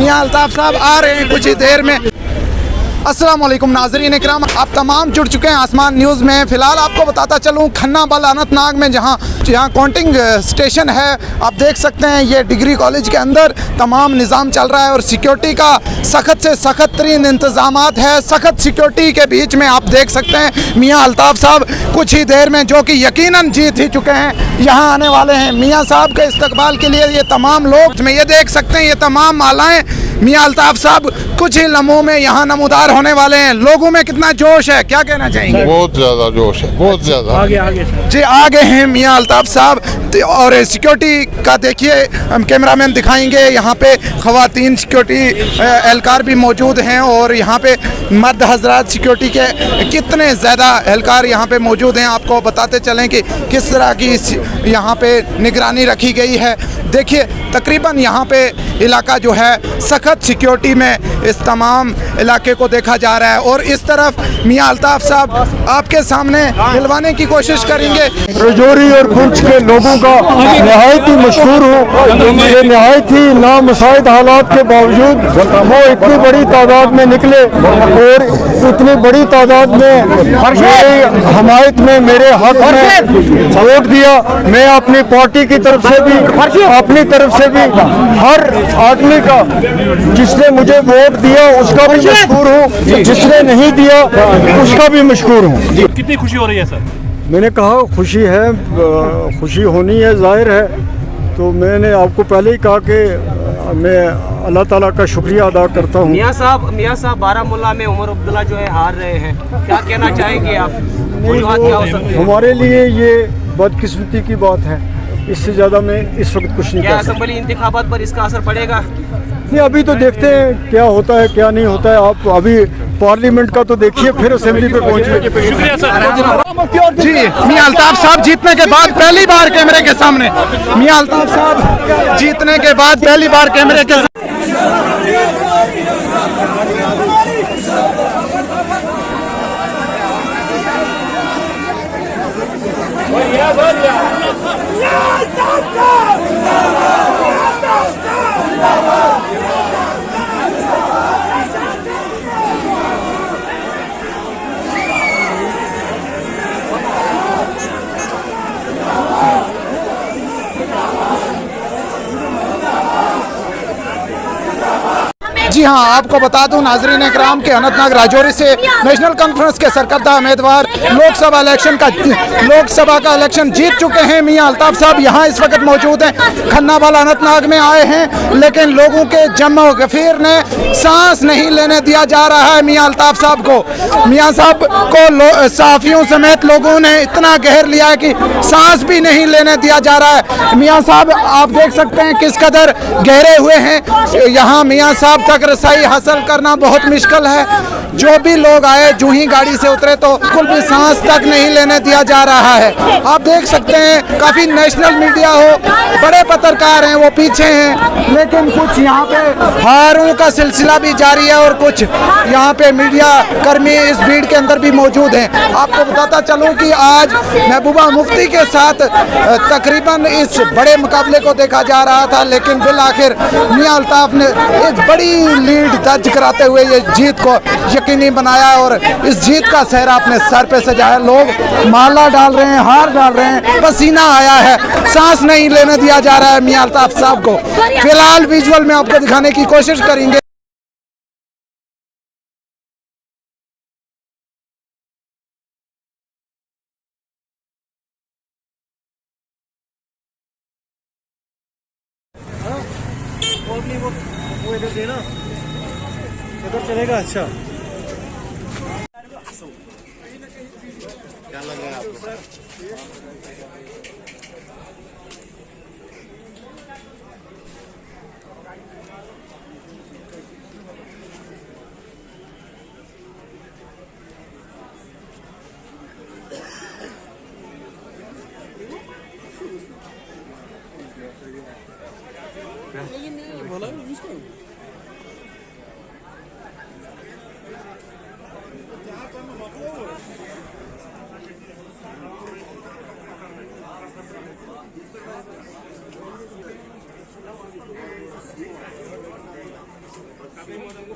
मियां अल्ताफ साहब आ रहे हैं कुछ ही देर में। अस्सलाम वालेकुम नाज़रीन इकराम, आप तमाम जुड़ चुके हैं आसमान न्यूज़ में। फ़िलहाल आपको बताता चलूँ खन्नाबल अनंतनाग में जहाँ काउंटिंग स्टेशन है, आप देख सकते हैं ये डिग्री कॉलेज के अंदर तमाम निज़ाम चल रहा है और सिक्योरिटी का सख्त से सख्त तरीन इंतज़ामात है। सख्त सिक्योरिटी के बीच में आप देख सकते हैं मियां अल्ताफ साहब कुछ ही देर में, जो कि यकीनन जीत ही चुके हैं, यहाँ आने वाले हैं। मियां साहब के इस्तकबाल के लिए ये तमाम लोग में ये देख सकते हैं, ये तमाम मालाएँ मियां अल्ताफ साहब कुछ ही लम्हों में यहाँ नमूदार होने वाले हैं। लोगों में कितना जोश है, क्या कहना चाहेंगे? बहुत ज़्यादा जोश है, बहुत ज़्यादा। आगे जी आगे हैं मियां अल्ताफ साहब। और सिक्योरिटी का देखिए, हम कैमरामैन दिखाएंगे, यहाँ पे ख़वातीन सिक्योरिटी एहलकार भी मौजूद हैं और यहाँ पे मर्द हजरात सिक्योरिटी के कितने ज़्यादा एहलकार यहाँ पे मौजूद हैं। आपको बताते चलें कि किस तरह की यहाँ पे निगरानी रखी गई है। देखिए तकरीबन यहाँ पे इलाका जो है सख्त सिक्योरिटी में इस तमाम इलाके को देखा जा रहा है। और इस तरफ मियां अल्ताफ साहब आपके सामने दिलवाने की कोशिश करेंगे। रजौरी और पुंछ के लोगों का नहायत ही मशहूर हूँ। ये नहायत ही नामुसाइद हालात के बावजूद वो इतनी बड़ी तादाद में निकले और इतनी बड़ी तादाद में मेरी हमायत में, मेरे हक में वोट दिया। मैं अपनी पार्टी की तरफ से भी, अपनी तरफ से भी, हर आदमी का जिसने मुझे वोट दिया उसका भी मशहूर हूँ, जिसने नहीं दिया उसका भी मशहूर हूँ। कितनी खुशी हो रही है सर? मैंने कहा खुशी है, खुशी होनी है, जाहिर है। तो मैंने आपको पहले ही कहा कि मैं अल्लाह ताला का शुक्रिया अदा करता हूँ। मियां साहब बारामूला में उमर अब्दुल्ला जो है हार रहे हैं, क्या कहना चाहेंगे आप? क्या हो सकती है? हमारे लिए ये बदकिस्मती की बात है, इससे ज़्यादा मैं इस वक्त कुछ नहीं क्या कर सकता। असेंबली इंतखाबात पर इसका असर पड़ेगा? नहीं, अभी तो देखते हैं क्या होता है क्या नहीं होता है। आप अभी पार्लियामेंट का तो देखिए, फिर असेंबली पे पहुंचिए। शुक्रिया सर। जी मियां अल्ताफ साहब जीतने के बाद पहली बार कैमरे के सामने, मियां अल्ताफ साहब जीतने के बाद पहली बार कैमरे के जी हाँ, आपको बता दूं नाजरीन इकराम के अनंतनाग राजौरी से नेशनल कॉन्फ्रेंस के सरकर्दा उम्मीदवार लोकसभा का इलेक्शन जीत चुके हैं मियां अल्ताफ साहब। यहाँ इस वक्त मौजूद हैं, खन्नाबल अनंतनाग में आए हैं, लेकिन लोगों के जम्मो गफीर ने सांस नहीं लेने दिया जा रहा है मियां अल्ताफ साहब को। मियां साहब को सहाफियों समेत लोगों ने इतना गहर लिया है कि सांस भी नहीं लेने दिया जा रहा है। मियां साहब आप देख सकते हैं किस कदर गहरे हुए हैं। यहाँ मियां साहब तक रसाई हासिल करना बहुत मुश्किल है। जो भी लोग आए जो ही गाड़ी से उतरे तो बिल्कुल भी सांस तक नहीं लेने दिया जा रहा है। आप देख सकते हैं काफ़ी नेशनल मीडिया हो, बड़े पत्रकार हैं वो पीछे हैं, लेकिन कुछ यहाँ पे हारों का सिलसिला भी जारी है और कुछ यहाँ पे मीडिया कर्मी इस भीड़ के अंदर भी मौजूद हैं। आपको बताता चलूँ कि आज महबूबा मुफ्ती के साथ तकरीबन इस बड़े मुकाबले को देखा जा रहा था, लेकिन बिल आखिर मियां अल्ताफ ने एक बड़ी लीड दर्ज कराते हुए ये जीत को यकीनी बनाया और इस जीत का सेहरा अपने सर पे सजाया। लोग माला डाल रहे हैं, हार डाल रहे हैं, पसीना आया है, सांस नहीं लेने दिया जा रहा है मियां अल्ताफ साहब को। फिलहाल विजुअल में आपको दिखाने की कोशिश करेंगे। वो इधर देना, इधर चलेगा। अच्छा क्या लगा आपको? बोला उसको शुक्रिया।